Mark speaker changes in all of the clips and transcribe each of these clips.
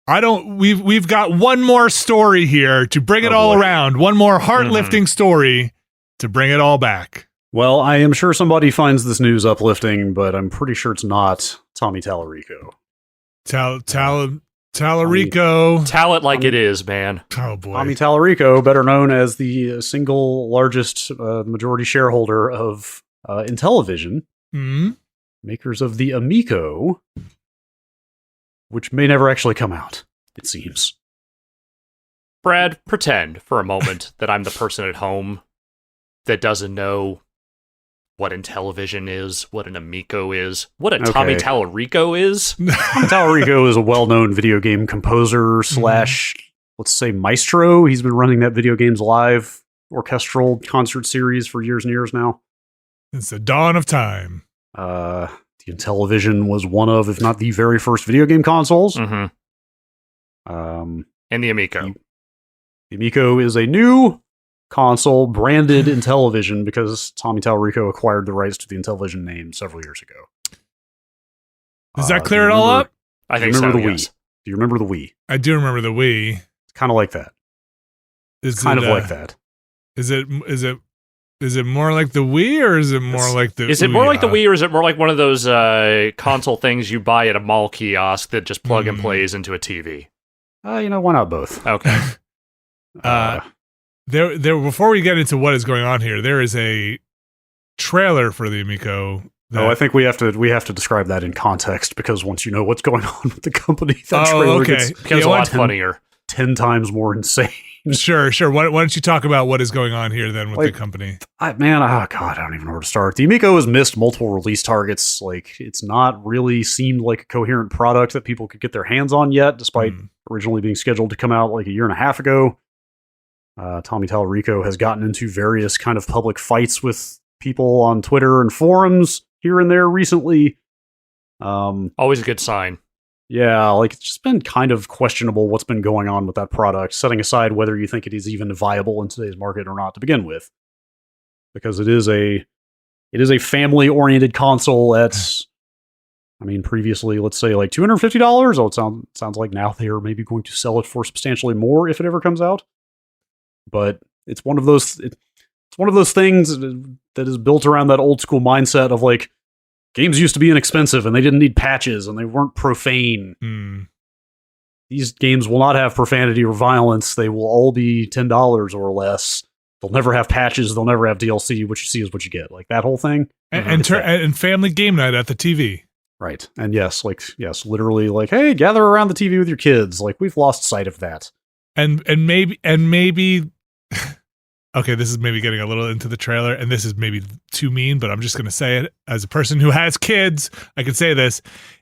Speaker 1: We've got one more story here to bring it all around. One more heart-lifting story to bring it all back.
Speaker 2: Well, I am sure somebody finds this news uplifting, but I'm pretty sure it's not Tommy Tallarico.
Speaker 1: Tallarico.
Speaker 3: Tell it like it is, man.
Speaker 1: Oh, boy.
Speaker 2: Tommy Tallarico, better known as the single largest majority shareholder of Intellivision, makers of the Amico, which may never actually come out, it seems.
Speaker 3: Brad, pretend for a moment that I'm the person at home that doesn't know what Intellivision is, what an Amico is, what a Tommy Tallarico is.
Speaker 2: Tommy Tallarico is a well-known video game composer slash, let's say, maestro. He's been running that Video Games Live orchestral concert series for years and years now.
Speaker 1: It's the dawn of time.
Speaker 2: The Intellivision was one of, if not the very first video game consoles.
Speaker 3: And the Amico.
Speaker 2: The Amico is a new console branded Intellivision because Tommy Tallarico acquired the rights to the Intellivision name several years ago.
Speaker 1: Does that clear it all up?
Speaker 3: I think so,
Speaker 2: yes. Do you remember the Wii?
Speaker 1: I do remember the Wii.
Speaker 2: It's kind of like that. Like that.
Speaker 1: Is it more like the Wii, or is it more like the?
Speaker 3: Is it more like the Wii, or is it more like one of those console things you buy at a mall kiosk that just plug and plays into a TV?
Speaker 2: Why not both?
Speaker 3: Okay.
Speaker 1: There. Before we get into what is going on here, there is a trailer for the Amico.
Speaker 2: I think we have to describe that in context, because once you know what's going on with the company, that trailer
Speaker 3: becomes a lot funnier.
Speaker 2: 10 times more insane.
Speaker 1: Sure. Why don't you talk about what is going on here then with the company? I don't even know where to start. The Amico has missed multiple release targets. It's not really seemed like a coherent product that people could get their hands on yet, despite originally being scheduled to come out like a year and a half ago. Tommy Tallarico has gotten into various kind of public fights with people on Twitter and forums here and there recently.
Speaker 3: Always a good sign.
Speaker 2: Yeah, it's just been kind of questionable what's been going on with that product, setting aside whether you think it is even viable in today's market or not to begin with. Because it is a family-oriented console at, previously, let's say $250. It sounds like now they are maybe going to sell it for substantially more if it ever comes out. But it's one of those things that is built around that old school mindset of games used to be inexpensive and they didn't need patches and they weren't profane. These games will not have profanity or violence. They will all be $10 or less. They'll never have patches. They'll never have DLC. What you see is what you get. That whole thing.
Speaker 1: And family game night at the TV.
Speaker 2: Right. And yes, literally hey, gather around the TV with your kids. We've lost sight of that.
Speaker 1: And maybe okay, this is maybe getting a little into the trailer, and this is maybe too mean, but I'm just going to say it. As a person who has kids, I can say this.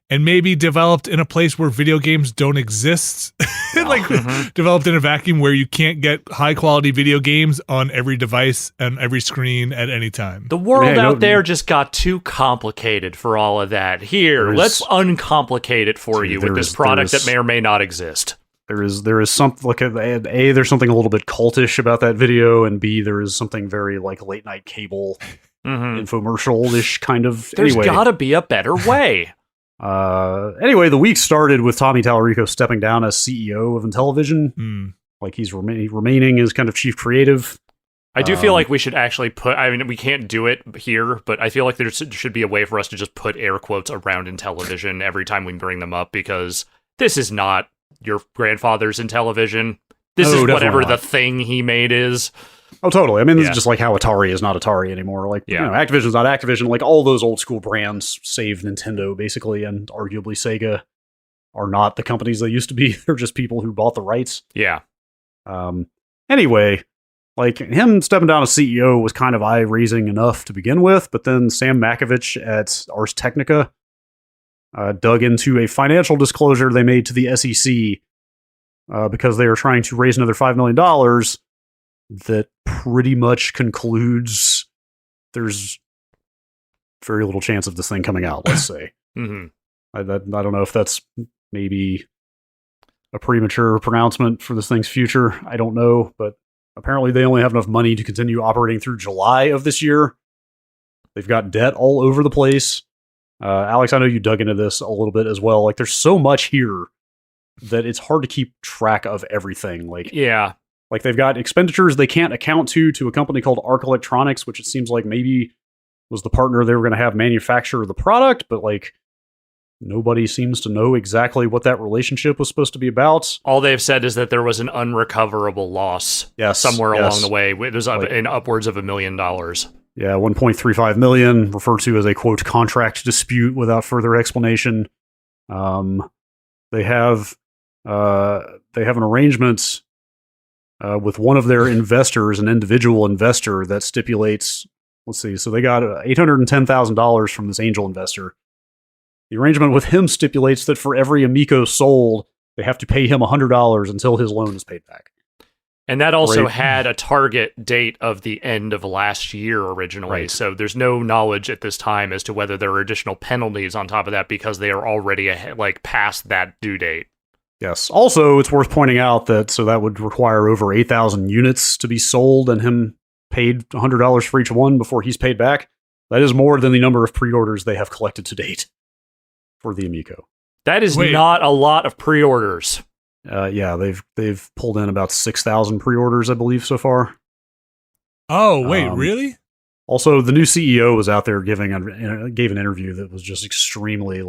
Speaker 1: And maybe developed in a place where video games don't exist. Developed in a vacuum where you can't get high-quality video games on every device and every screen at any time.
Speaker 3: The world out there just got too complicated for all of that. Here, let's uncomplicate it for you with this product that may or may not exist.
Speaker 2: There is something A, there's something a little bit cultish about that video, and B, there is something very late night cable infomercial-ish kind of.
Speaker 3: There's gotta be a better way.
Speaker 2: Anyway, the week started with Tommy Tallarico stepping down as CEO of Intellivision. He's remaining as kind of chief creative.
Speaker 3: I do feel like we should actually we can't do it here, but I feel like there should be a way for us to just put air quotes around Intellivision every time we bring them up, because this is not your grandfather's Intellivision. This is whatever the thing he made is.
Speaker 2: Oh, totally. This is just how Atari is not Atari anymore. Activision's not Activision. All those old school brands, save Nintendo, basically, and arguably Sega, are not the companies they used to be. They're just people who bought the rights.
Speaker 3: Yeah.
Speaker 2: Anyway, him stepping down as CEO was kind of eye-raising enough to begin with, but then Sam Makovich at Ars Technica dug into a financial disclosure they made to the SEC because they were trying to raise another $5 million that pretty much concludes there's very little chance of this thing coming out, let's say. I don't know if that's maybe a premature pronouncement for this thing's future. I don't know, but apparently they only have enough money to continue operating through July of this year. They've got debt all over the place. Alex, I know you dug into this a little bit as well. There's so much here that it's hard to keep track of everything. Like,
Speaker 3: yeah.
Speaker 2: Like they've got expenditures they can't account to a company called Arc Electronics, which it seems like maybe was the partner they were going to have manufacture the product, but like nobody seems to know exactly what that relationship was supposed to be about.
Speaker 3: All they've said is that there was an unrecoverable loss somewhere along the way. It was in upwards of $1 million.
Speaker 2: Yeah, $1.35 million, referred to as a, quote, contract dispute without further explanation. They have an arrangement with one of their investors, an individual investor, that stipulates, let's see, so they got $810,000 from this angel investor. The arrangement with him stipulates that for every Amico sold, they have to pay him $100 until his loan is paid back.
Speaker 3: And that also had a target date of the end of last year originally. Right. So there's no knowledge at this time as to whether there are additional penalties on top of that because they are already past that due date.
Speaker 2: Yes. Also, it's worth pointing out that that would require over 8,000 units to be sold and him paid $100 for each one before he's paid back. That is more than the number of pre-orders they have collected to date for the Amico.
Speaker 3: That is not a lot of pre-orders.
Speaker 2: Yeah, they've pulled in about 6,000 pre-orders, I believe, so far.
Speaker 1: Oh, wait, really?
Speaker 2: Also, the new CEO was out there gave an interview that was just extremely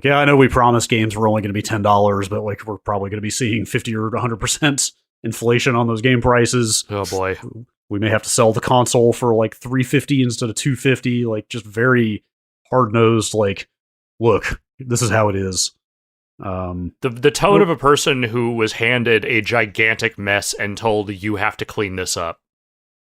Speaker 2: yeah, I know we promised games were only going to be $10, but like we're probably going to be seeing 50 or 100% inflation on those game prices.
Speaker 3: Oh boy,
Speaker 2: we may have to sell the console for like $350 instead of $250. Like just very hard-nosed. Like, look, this is how it is.
Speaker 3: The tone of a person who was handed a gigantic mess and told you have to clean this up.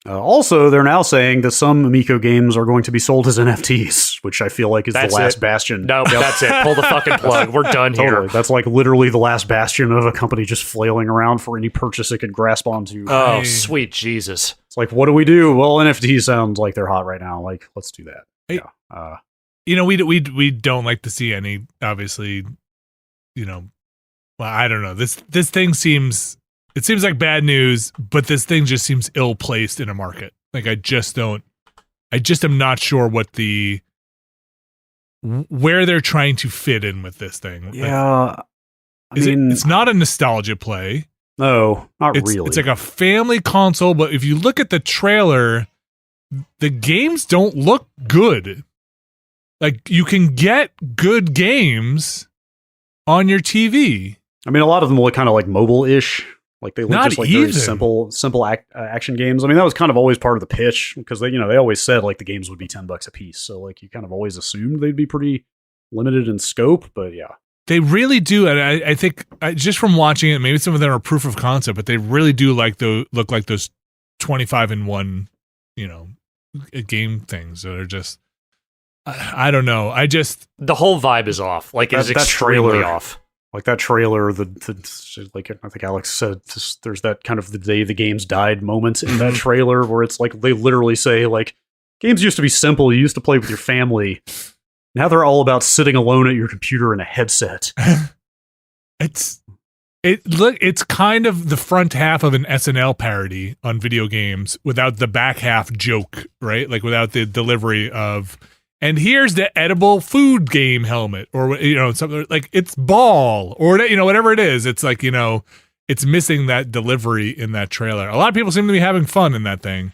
Speaker 2: Also, they're now saying that some Amico games are going to be sold as NFTs, which I feel like is the last bastion.
Speaker 3: No, that's it. Pull the fucking plug. We're done here.
Speaker 2: That's like literally the last bastion of a company just flailing around for any purchase it could grasp onto.
Speaker 3: Oh, sweet Jesus.
Speaker 2: It's like, what do we do? Well, NFTs sounds like they're hot right now. Like, let's do that. Yeah.
Speaker 1: We don't like to see any, obviously, well, I don't know. This thing seems like bad news, but this thing just seems ill-placed in a market. Like I just am not sure where they're trying to fit in with this thing.
Speaker 2: Yeah.
Speaker 1: It's not a nostalgia play.
Speaker 2: No, not really.
Speaker 1: It's like a family console, but if you look at the trailer, the games don't look good. Like you can get good games on your TV.
Speaker 2: I mean, a lot of them look kind of like mobile-ish. Like they look
Speaker 1: not
Speaker 2: just like
Speaker 1: even.
Speaker 2: Very simple action games. I mean, that was kind of always part of the pitch because they always said like the games would be $10 a piece. So like you kind of always assumed they'd be pretty limited in scope. But yeah,
Speaker 1: they really do. And I think just from watching it, maybe some of them are proof of concept, but they really do look like those 25-in-1, game things that are just. I don't know.
Speaker 3: The whole vibe is off. Like it's extremely off.
Speaker 2: Like that trailer, like I think Alex said, there's that kind of the day the games died moment in that trailer where it's like they literally say like games used to be simple. You used to play with your family. Now they're all about sitting alone at your computer in a headset.
Speaker 1: It's kind of the front half of an SNL parody on video games without the back half joke, right? Like without the delivery of. And here's the edible food game helmet, or something like it's ball, or whatever it is. It's like it's missing that delivery in that trailer. A lot of people seem to be having fun in that thing.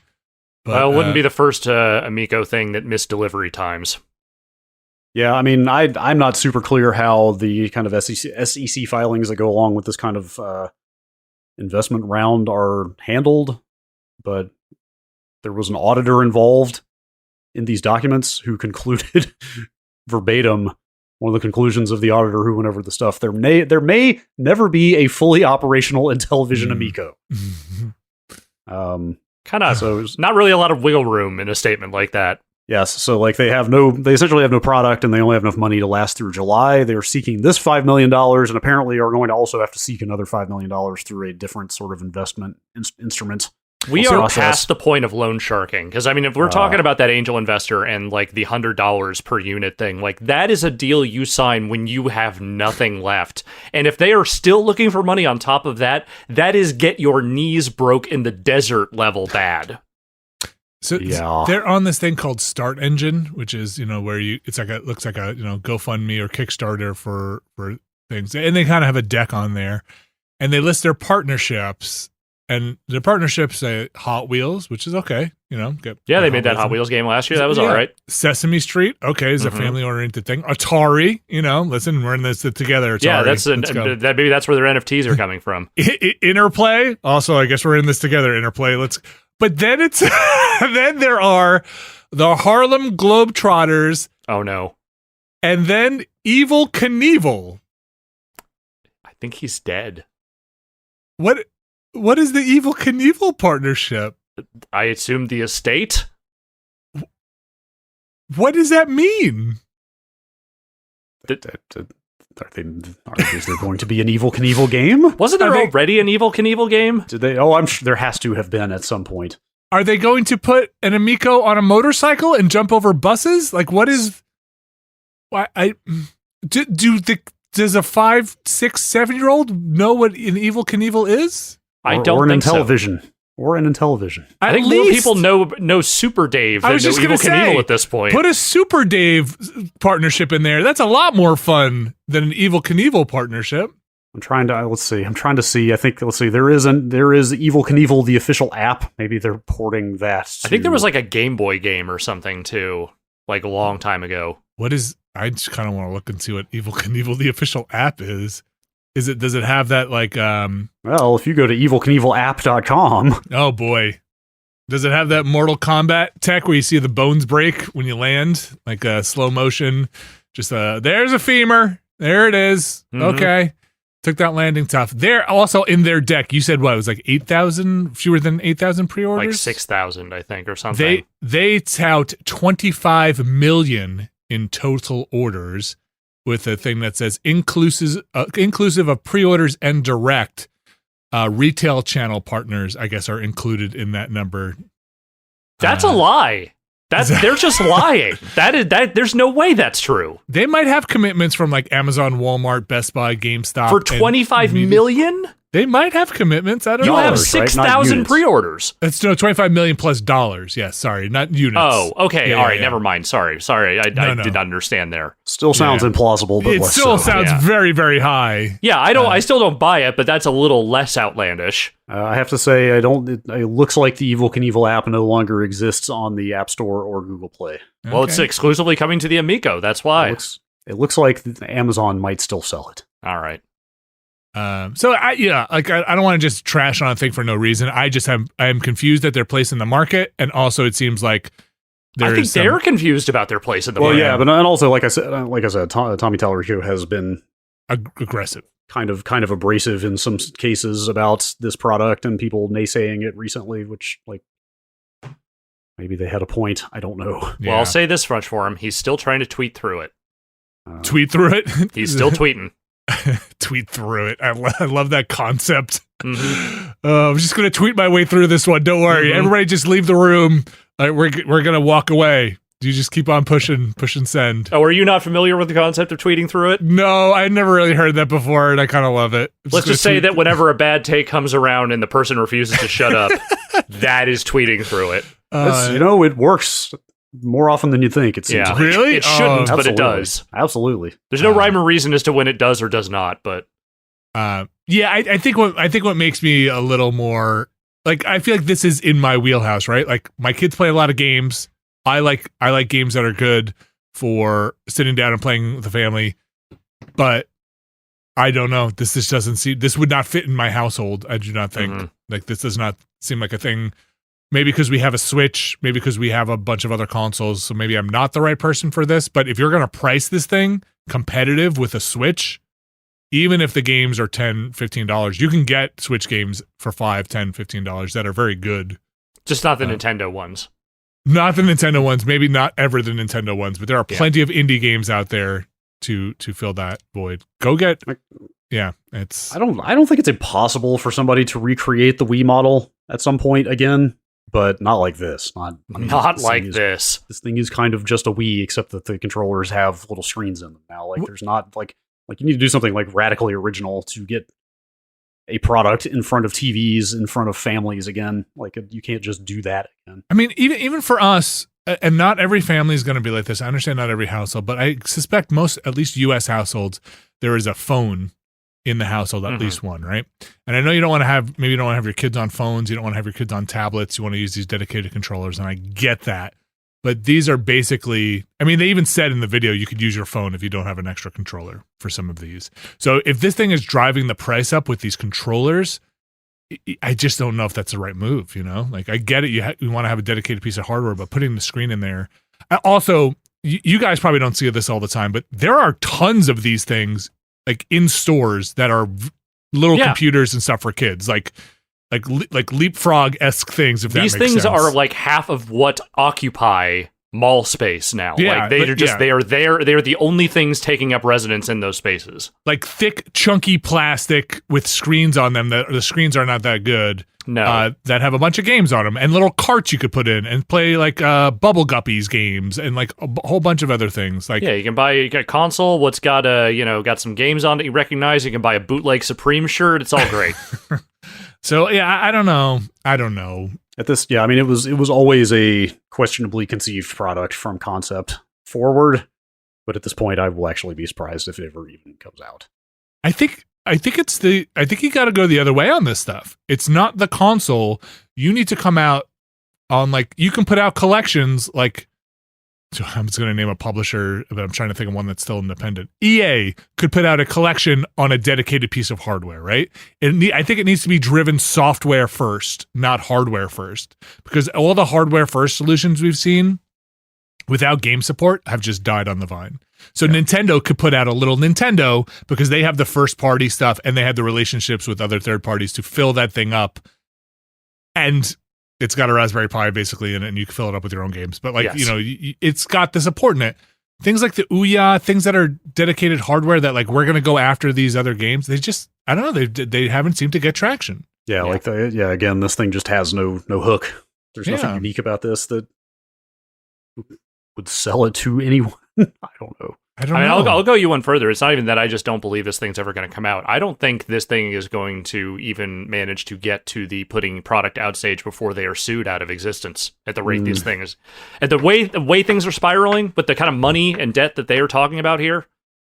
Speaker 1: But,
Speaker 3: well, it wouldn't be the first Amico thing that missed delivery times.
Speaker 2: Yeah, I mean, I'm not super clear how the kind of SEC filings that go along with this kind of investment round are handled, but there was an auditor involved in these documents who concluded verbatim one of the conclusions of the auditor who went over the stuff. There may never be a fully operational Intellivision Amico.
Speaker 3: So not really a lot of wiggle room in a statement like that.
Speaker 2: Yes, so like they essentially have no product and they only have enough money to last through July. They're seeking this $5 million and apparently are going to also have to seek another $5 million through a different sort of investment instrument.
Speaker 3: We are past the point of loan sharking. Because, I mean, if we're talking about that angel investor and, like, the $100 per unit thing, like, that is a deal you sign when you have nothing left. And if they are still looking for money on top of that, that is get your knees broke in the desert level bad.
Speaker 1: So they're on this thing called Start Engine, which is, where it looks like a, GoFundMe or Kickstarter for
Speaker 4: things, and they kind of have a deck on there, and they list their partnerships. And the partnerships say Hot Wheels, which is okay, you know.
Speaker 3: They made that Hot Wheels game last year. That was all right.
Speaker 4: Sesame Street, okay, is a family-oriented thing. Atari, you know, listen, we're in this together. Atari.
Speaker 3: Yeah, maybe that's where their NFTs are coming from.
Speaker 4: Interplay, also, I guess we're in this together. Interplay, but then it's then there are the Harlem Globetrotters.
Speaker 3: Oh no!
Speaker 4: And then Evil Knievel.
Speaker 3: I think he's dead.
Speaker 4: What is the Evil Knievel partnership?
Speaker 3: I assume the estate.
Speaker 4: What does that mean?
Speaker 2: Is there going to be an Evil Knievel game?
Speaker 3: Wasn't there already an Evil Knievel game?
Speaker 2: Did they? Oh, I'm sure there has to have been at some point.
Speaker 4: Are they going to put an Amico on a motorcycle and jump over buses? Like, what is? Why does a 5, 6, 7-year-old know what an Evil Knievel is?
Speaker 3: I don't think
Speaker 2: Intellivision. So. Or in Intellivision.
Speaker 3: I think more people know Super Dave than know Evil Knievel at this point.
Speaker 4: Put a Super Dave partnership in there. That's a lot more fun than an Evil Knievel partnership.
Speaker 2: I'm trying to see. I think there is Evil Knievel, the official app. Maybe they're porting that.
Speaker 3: I think there was like a Game Boy game or something too, like a long time ago.
Speaker 4: I just kind of want to look and see what Evil Knievel, the official app is. Does it have that like
Speaker 2: Well, if you go to evilknievelapp.com.
Speaker 4: Oh boy. Does it have that Mortal Kombat tech where you see the bones break when you land? Like a slow motion. Just there's a femur. There it is. Mm-hmm. Okay. Took that landing tough. They're also in their deck. You said what? It was like 8,000, fewer than 8,000 pre-orders?
Speaker 3: Like 6,000, I think, or something.
Speaker 4: They tout 25 million in total orders, with a thing that says inclusive of pre-orders and direct retail channel partners, I guess, are included in that number.
Speaker 3: That's a lie. They're just lying. There's no way that's true.
Speaker 4: They might have commitments from like Amazon, Walmart, Best Buy, GameStop.
Speaker 3: For 25 million?
Speaker 4: They might have commitments. I don't know.
Speaker 3: You have 6,000 pre-orders.
Speaker 4: It's 25 million plus dollars. Yes, sorry, not units.
Speaker 3: Oh, okay. Yeah, all right, never mind. Sorry. I did not understand there.
Speaker 2: Still sounds implausible, but
Speaker 4: it still sounds very, very high.
Speaker 3: Yeah, I still don't buy it, but that's a little less outlandish.
Speaker 2: I have to say, it looks like the Evil Knievel app no longer exists on the App Store or Google Play.
Speaker 3: Okay. Well, it's exclusively coming to the Amico. That's why.
Speaker 2: It looks like Amazon might still sell it.
Speaker 3: All right.
Speaker 4: I don't want to just trash on a thing for no reason. I am confused at their place in the market, and also it seems like
Speaker 3: they're confused about their place in the market.
Speaker 2: Well, yeah, but and also like I said, Tommy Tallarico has been
Speaker 4: aggressive,
Speaker 2: kind of abrasive in some cases about this product, and people naysaying it recently, which like maybe they had a point. I don't know.
Speaker 3: Yeah. Well, I'll say this much for him: he's still trying to tweet through it.
Speaker 4: Tweet through it.
Speaker 3: He's still tweeting.
Speaker 4: Tweet through it. I love that concept.
Speaker 3: Mm-hmm.
Speaker 4: I'm just gonna tweet my way through this one. Don't worry, everybody, just leave the room. We're gonna walk away. You just keep on pushing send.
Speaker 3: Oh, are you not familiar with the concept of tweeting through it?
Speaker 4: No, I never really heard that before, and I kind of love it.
Speaker 3: Let's just say that whenever a bad take comes around and the person refuses to shut up, that is tweeting through it.
Speaker 2: It works more often than you think. It seems.
Speaker 3: Yeah,
Speaker 2: like.
Speaker 4: Really?
Speaker 3: It shouldn't, but it does.
Speaker 2: Absolutely.
Speaker 3: There's no rhyme or reason as to when it does or does not. But
Speaker 4: I think what makes me a little more like, I feel like this is in my wheelhouse, right? Like my kids play a lot of games. I like games that are good for sitting down and playing with the family, but I don't know. This would not fit in my household. I do not think like this does not seem like a thing. Maybe because we have a Switch, maybe because we have a bunch of other consoles, so maybe I'm not the right person for this. But if you're going to price this thing competitive with a Switch, even if the games are $10, $15, you can get Switch games for $5, $10, $15 that are very good.
Speaker 3: Just not the Nintendo ones.
Speaker 4: Not the Nintendo ones, maybe not ever the Nintendo ones, but there are plenty of indie games out there to fill that void. Go get... it's...
Speaker 2: I don't think it's impossible for somebody to recreate the Wii model at some point again. But not like this.
Speaker 3: This.
Speaker 2: This thing is kind of just a Wii, except that the controllers have little screens in them now. Like there's not like you need to do something like radically original to get a product in front of TVs, in front of families again. Like you can't just do that again.
Speaker 4: I mean, even for us, and not every family is going to be like this. I understand not every household, but I suspect most, at least U.S. households, there is a phone in the household, at least one, right? And I know you don't want to have, maybe you don't want to have your kids on phones, you don't want to have your kids on tablets, you want to use these dedicated controllers, and I get that. But these are basically, I mean, they even said in the video you could use your phone if you don't have an extra controller for some of these. So if this thing is driving the price up with these controllers, I just don't know if that's the right move, you know? Like, I get it, you want to have a dedicated piece of hardware, but putting the screen in there. Also, you guys probably don't see this all the time, but there are tons of these things, like, in stores that are little computers and stuff for kids, like leapfrog-esque things, if that makes sense.
Speaker 3: These things are like half of what occupy mall space now.
Speaker 4: Yeah,
Speaker 3: like they are the only things taking up residence in those spaces.
Speaker 4: Like thick, chunky plastic with screens on them that the screens are not that good.
Speaker 3: No.
Speaker 4: That have a bunch of games on them and little carts you could put in and play like Bubble Guppies games and like a whole bunch of other things. Like,
Speaker 3: yeah, you can buy a console what's got got some games on it you recognize. You can buy a bootleg Supreme shirt. It's all great.
Speaker 4: So yeah, I don't know.
Speaker 2: At this, yeah, I mean, it was always a questionably conceived product from concept forward, but at this point, I will actually be surprised if it ever even comes out.
Speaker 4: I think you got to go the other way on this stuff. It's not the console. You need to come out on, like, you can put out collections like. So I'm just going to name a publisher, but I'm trying to think of one that's still independent. EA could put out a collection on a dedicated piece of hardware, right? I think it needs to be driven software first, not hardware first, because all the hardware first solutions we've seen without game support have just died on the vine. So Nintendo could put out a little Nintendo because they have the first party stuff and they have the relationships with other third parties to fill that thing up. And it's got a Raspberry Pi basically in it, and you can fill it up with your own games. But like, it's got the support in it. Things like the Ouya, things that are dedicated hardware that like we're going to go after these other games. They just, I don't know, they haven't seemed to get traction.
Speaker 2: Yeah, like again, this thing just has no hook. There's nothing unique about this that would sell it to anyone. I don't know.
Speaker 3: I mean, I'll go you one further. It's not even that I just don't believe this thing's ever going to come out. I don't think this thing is going to even manage to get to the putting product out stage before they are sued out of existence at the rate these things. At the way things are spiraling, with the kind of money and debt that they are talking about here,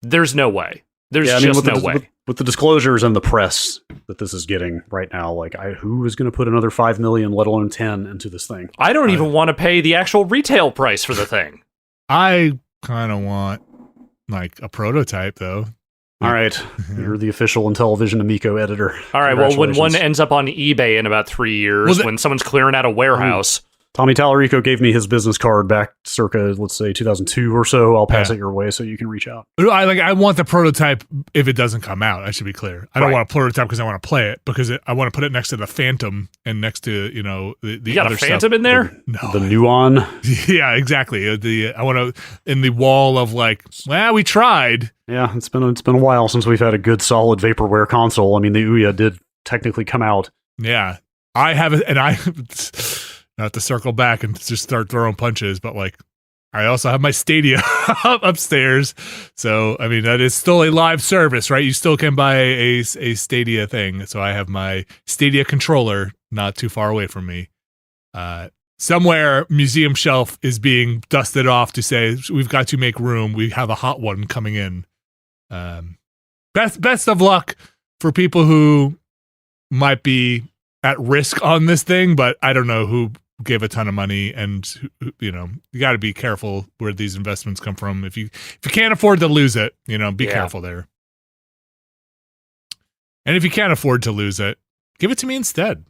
Speaker 3: there's no way. There's no way.
Speaker 2: With the disclosures and the press that this is getting right now, like, who is going to put another 5 million, let alone 10, into this thing?
Speaker 3: I don't even want to pay the actual retail price for the thing.
Speaker 4: I kind of want like a prototype, though.
Speaker 2: All right, you're the official Intellivision Amico editor.
Speaker 3: All right, well, when one ends up on eBay in about 3 years, when someone's clearing out a warehouse.
Speaker 2: Tommy Tallarico gave me his business card back circa, let's say, 2002 or so. I'll pass it your way so you can reach out.
Speaker 4: I want the prototype if it doesn't come out. I should be clear. I don't want a prototype because I want to play it, because I want to put it next to the Phantom and next to, the
Speaker 3: you got
Speaker 4: other
Speaker 3: a Phantom in there?
Speaker 2: No. The Nuon?
Speaker 4: Yeah, exactly. I want to, in the wall of like, well, we tried.
Speaker 2: Yeah, it's been a while since we've had a good solid vaporware console. I mean, the Ouya did technically come out.
Speaker 4: Yeah. I have it, and I... Not to circle back and just start throwing punches, but like, I also have my Stadia upstairs. So, I mean, that is still a live service, right? You still can buy a Stadia thing. So I have my Stadia controller not too far away from me. Somewhere, museum shelf is being dusted off to say, we've got to make room. We have a hot one coming in. Best of luck for people who might be at risk on this thing, but I don't know who gave a ton of money, and you got to be careful where these investments come from. If you can't afford to lose it, be careful there. And if you can't afford to lose it, give it to me instead.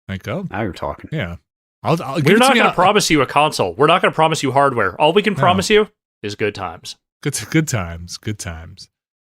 Speaker 4: Like, oh,
Speaker 2: now you're talking.
Speaker 4: Yeah,
Speaker 3: We're not going to promise you a console. We're not going to promise you hardware. All we can promise you is good times.
Speaker 4: Good times. Good times.